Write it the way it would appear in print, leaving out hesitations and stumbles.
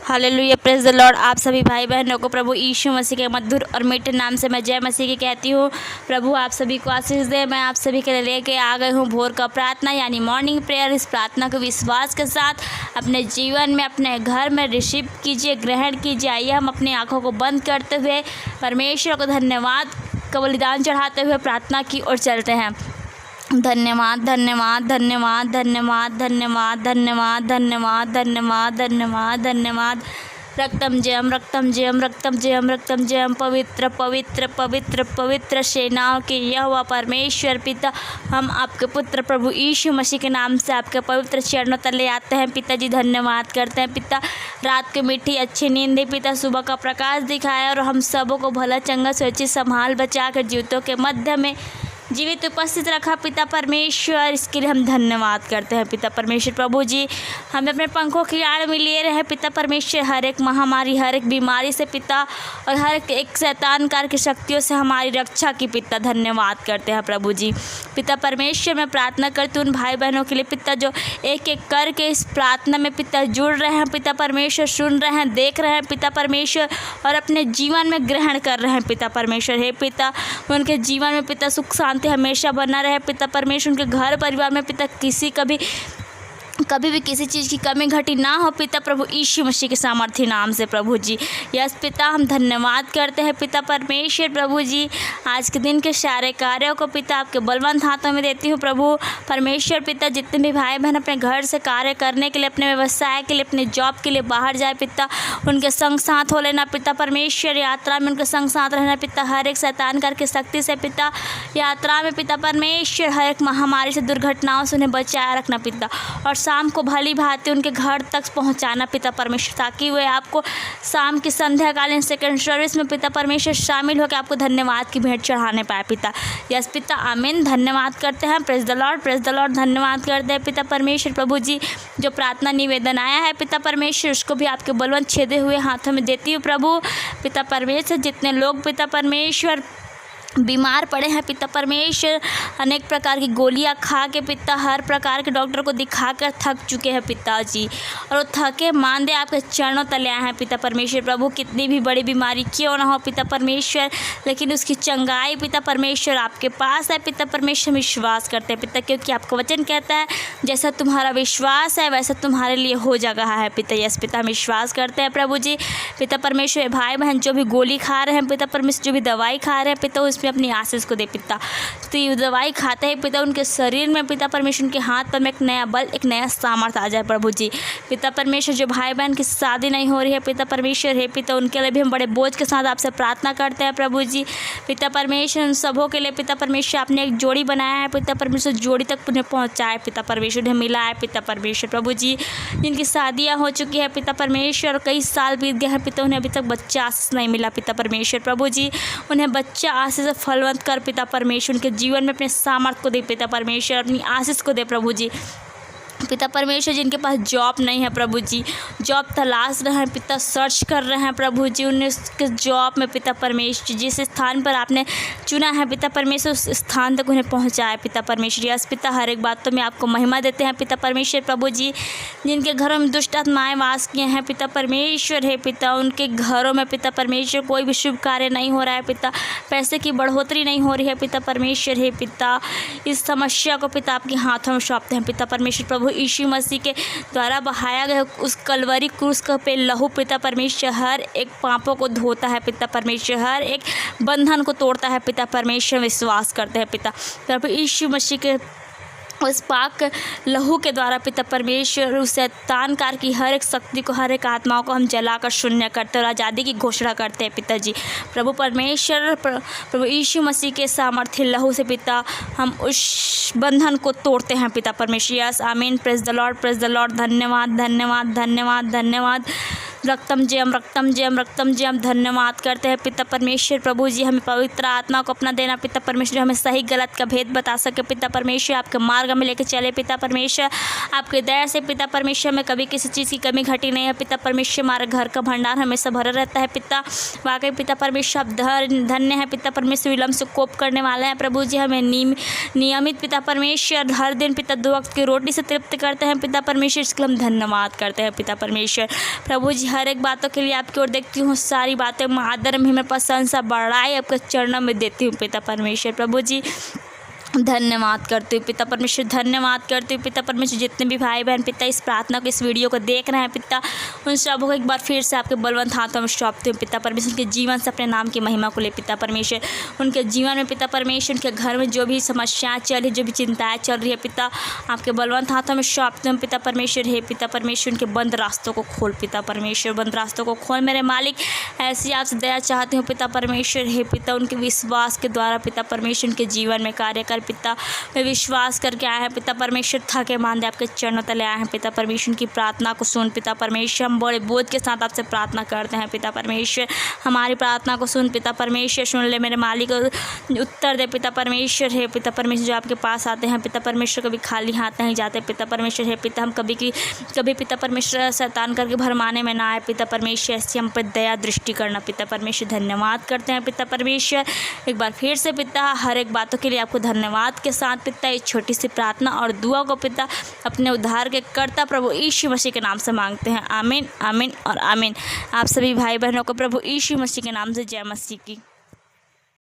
Hallelujah, praise the Lord. आप सभी भाई बहनों को प्रभु यीशु मसीह के मधुर और मीठे नाम से मैं जय मसीह की कहती हूँ। प्रभु आप सभी को आशीष दे। मैं आप सभी के लिए लेके आ गई हूँ भोर का प्रार्थना यानी मॉर्निंग प्रेयर। इस प्रार्थना को विश्वास के साथ अपने जीवन में, अपने घर में रिसीव कीजिए, ग्रहण कीजिए। आइए हम अपनी आँखों को बंद करते हुए परमेश्वर को धन्यवाद का बलिदान चढ़ाते हुए प्रार्थना की ओर चलते हैं। धन्यवाद धन्यवाद धन्यवाद धन्यवाद धन्यवाद धन्यवाद धन्यवाद धन्यवाद धन्यवाद धन्यवाद। रक्तम जयम रक्तम जयम रक्तम जयम रक्तम जयम। पवित्र पवित्र पवित्र पवित्र सेनाओं के यहोवा परमेश्वर पिता, हम आपके पुत्र प्रभु यीशु मसीह के नाम से आपके पवित्र चरणों तले आते हैं। पिताजी धन्यवाद करते हैं पिता, रात की मीठी अच्छी नींद दे पिता, सुबह का प्रकाश दिखाया और हम सबों को भला चंगा सुरक्षित संभाल बचा कर जीवितों के मध्य में जीवित उपस्थित रखा पिता परमेश्वर। इसके लिए हम धन्यवाद करते हैं पिता परमेश्वर। प्रभु जी हमें अपने पंखों की आड़ में लिए रहे पिता परमेश्वर, हर एक महामारी, हर एक बीमारी से पिता और हर एक शैतान कार की शक्तियों से हमारी रक्षा की पिता। धन्यवाद करते हैं प्रभु जी। पिता परमेश्वर मैं प्रार्थना करती हूँ उन भाई बहनों के लिए पिता जो एक एक करके इस प्रार्थना में पिता जुड़ रहे हैं पिता परमेश्वर, सुन रहे हैं, देख रहे हैं पिता परमेश्वर और अपने जीवन में ग्रहण कर रहे हैं पिता परमेश्वर। हे पिता उनके जीवन में पिता सुख शांति हमेशा बना रहे पिता परमेश्वर। उनके घर परिवार में पिता कभी भी किसी चीज़ की कमी घटी ना हो पिता प्रभु यीशु मसीह के सामर्थ्य नाम से प्रभु जी। यस पिता हम धन्यवाद करते हैं पिता परमेश्वर। प्रभु जी आज के दिन के सारे कार्यों को पिता आपके बलवंत हाथों में देती हूँ प्रभु परमेश्वर। पिता जितने भी भाई बहन अपने घर से कार्य करने के लिए, अपने व्यवसाय के लिए, अपने जॉब के लिए बाहर जाए पिता, उनके संग साथ हो लेना पिता परमेश्वर। यात्रा में उनके संग साथ रहना पिता, हर एक शैतान कर की शक्ति से पिता यात्रा में पिता परमेश्वर, हर एक महामारी से, दुर्घटनाओं से उन्हें बचाए रखना पिता और शाम को भली भांति उनके घर तक पहुंचाना पिता परमेश्वर, ताकि वे आपको शाम की संध्याकालीन सेकंड सर्विस में पिता परमेश्वर शामिल होकर आपको धन्यवाद की भेंट चढ़ाने पाए पिता। यस पिता आमीन। धन्यवाद करते हैं। Praise the Lord, praise the Lord. धन्यवाद करते हैं पिता परमेश्वर। प्रभु जी जो प्रार्थना निवेदन आया है पिता परमेश्वर, उसको भी आपके बलवंत छेदे हुए हाथों में देती हूँ प्रभु पिता परमेश्वर। जितने लोग पिता परमेश्वर बीमार पड़े हैं पिता परमेश्वर, अनेक प्रकार की गोलियां खा के पिता, हर प्रकार के डॉक्टर को दिखा कर थक चुके हैं पिताजी और वो थके मांदे आपके चरणों तले आए हैं पिता परमेश्वर। प्रभु कितनी भी बड़ी बीमारी क्यों ना हो पिता परमेश्वर, लेकिन उसकी चंगाई पिता परमेश्वर आपके पास है पिता परमेश्वर। विश्वास करते हैं पिता, क्योंकि आपका वचन कहता है जैसा तुम्हारा विश्वास है वैसा तुम्हारे लिए हो जाता है पिता। यस पिता हम विश्वास करते हैं प्रभु जी। पिता परमेश्वर भाई बहन जो भी गोली खा रहे हैं पिता परमेश्वर, जो भी दवाई खा रहे हैं पिता, उसमें अपनी आशीष को दे पिता। तो ये दवाई खाते हैं पिता, उनके शरीर में पिता परमेश्वर, उनके हाथ पर में एक नया बल, एक नया सामर्थ्य आ जाए प्रभु जी। पिता परमेश्वर जो भाई बहन की शादी नहीं हो रही है पिता परमेश्वर, है पिता उनके लिए भी हम बड़े बोझ के साथ आपसे प्रार्थना करते हैं प्रभु जी। पिता परमेश्वर उन सबों के लिए पिता परमेश्वर आपने एक जोड़ी बनाया है पिता परमेश्वर, जोड़ी तक उन्हें पहुँचाए पिता परमेश्वर, उन्हें मिला है पिता परमेश्वर। प्रभु जी जिनकी शादियाँ हो चुकी है पिता परमेश्वर, कई साल बीत गए हैं पिता, उन्हें अभी तक बच्चा आशीष नहीं मिला पिता परमेश्वर। प्रभु जी उन्हें बच्चा आशीष फलवंत कर पिता परमेश्वर, उनके जीवन में अपने सामर्थ्य को दे पिता परमेश्वर, अपनी आशीष को दे प्रभु जी। पिता परमेश्वर जिनके पास जॉब नहीं है प्रभु जी, जॉब तलाश रहे हैं पिता, सर्च कर रहे हैं प्रभु जी, उन्हें उसके जॉब में पिता परमेश्वर जिस स्थान पर आपने चुना है पिता परमेश्वर, उस स्थान तक उन्हें पहुंचाए पिता परमेश्वर। यस पिता हर एक बातों में आपको महिमा देते हैं पिता परमेश्वर। प्रभु जी जिनके घरों में दुष्ट आत्माएं वास किए हैं पिता परमेश्वर, है पिता उनके घरों में पिता परमेश्वर कोई भी शुभ कार्य नहीं हो रहा है पिता, पैसे की बढ़ोतरी नहीं हो रही है पिता परमेश्वर, है पिता इस समस्या को पिता आपके हाथों में सौंपते हैं पिता परमेश्वर। प्रभु यीशु मसीह के द्वारा बहाया गया उस कलवरी क्रूस का पे लहू पिता परमेश्वर हर एक पापों को धोता है पिता परमेश्वर, हर एक बंधन को तोड़ता है पिता परमेश्वर। विश्वास करते हैं पिता प्रभु यीशु मसीह के उस पाक लहू के द्वारा पिता परमेश्वर उस शैतानकार की हर एक शक्ति को, हर एक आत्माओं को हम जलाकर शून्य करते और आज़ादी की घोषणा करते हैं पिताजी। प्रभु परमेश्वर प्रभु यीशु मसीह के सामर्थ्य लहू से पिता हम उस बंधन को तोड़ते हैं पिता परमेश्वर। यस आमीन। Praise the Lord, praise the Lord. धन्यवाद धन्यवाद धन्यवाद धन्यवाद। रक्तम जयम रक्तम जयम रक्तम जयम। धन्यवाद करते हैं पिता परमेश्वर। प्रभु जी हमें पवित्र आत्मा को अपना देना पिता परमेश्वर, हमें सही गलत का भेद बता सके पिता परमेश्वर, आपके मार्ग में लेके चले पिता परमेश्वर। आपके दया से पिता परमेश्वर में कभी किसी चीज़ की कमी घटी नहीं है पिता परमेश्वर। हमारे घर का भंडार हमेशा भरा रहता है पिता। वाकई पिता परमेश्वर आप धन्य है पिता परमेश्वर, विलम्ब से कोप करने वाले हैं प्रभु जी। हमें नियमित पिता परमेश्वर हर दिन पिता 2 वक्त की रोटी से तृप्त करते हैं पिता परमेश्वर, इसके लिए हम धन्यवाद करते हैं पिता परमेश्वर। प्रभु जी हर एक बातों के लिए आपकी ओर देखती हूँ, सारी बातें आदर में मैं प्रशंसा बढ़ाई आपके चरणों में देती हूँ पिता परमेश्वर। प्रभु जी धन्यवाद करती हूँ पिता परमेश्वर, धन्यवाद करती हूँ पिता परमेश्वर। जितने भी भाई बहन पिता इस प्रार्थना को, इस वीडियो को देख रहे हैं पिता, उन सबों को एक बार फिर से आपके बलवंत हाथों में सौंपती हूँ पिता परमेश्वर। उनके जीवन से अपने नाम की महिमा को ले पिता परमेश्वर। उनके जीवन में पिता परमेश्वर, उनके घर में जो भी समस्याएं चल रही, जो भी चिंताएं चल रही है पिता, आपके बलवंत हाथों में सौंपती हूँ पिता परमेश्वर। हे पिता परमेश्वर, उनके बंद रास्तों को खोल पिता परमेश्वर, बंद रास्तों को खोल मेरे मालिक। ऐसी आपसे दया चाहती हूँ पिता परमेश्वर। हे पिता, उनके विश्वास के द्वारा पिता परमेश्वर उनके जीवन में कार्य कर पिता। वे विश्वास करके आए हैं पिता परमेश्वर, थके मांदे आपके चरणों तले आए हैं पिता परमेश्वर। की प्रार्थना को सुन पिता परमेश्वर। हम बड़े बोझ के साथ आपसे प्रार्थना करते हैं पिता परमेश्वर। हमारी प्रार्थना को सुन पिता परमेश्वर, सुन ले मेरे मालिक, उत्तर दे पिता परमेश्वर। हे पिता परमेश्वर, जो आपके पास आते हैं पिता परमेश्वर, कभी खाली हाथ नहीं जाते पिता परमेश्वर। हे पिता, हम कभी पिता परमेश्वर शैतान करके भरमाने में ना आए पिता परमेश्वर। ऐसी हम पर दया दृष्टि करना पिता परमेश्वर। धन्यवाद करते हैं पिता परमेश्वर एक बार फिर से पिता, हर एक बातों के लिए आपको धन्यवाद के साथ पिता, इस छोटी सी प्रार्थना और दुआ को पिता अपने उद्धार के कर्ता प्रभु यीशु मसीह के नाम से मांगते हैं। आमीन, आमीन और आमीन। आप सभी भाई बहनों को प्रभु यीशु मसीह के नाम से जय मसीह की।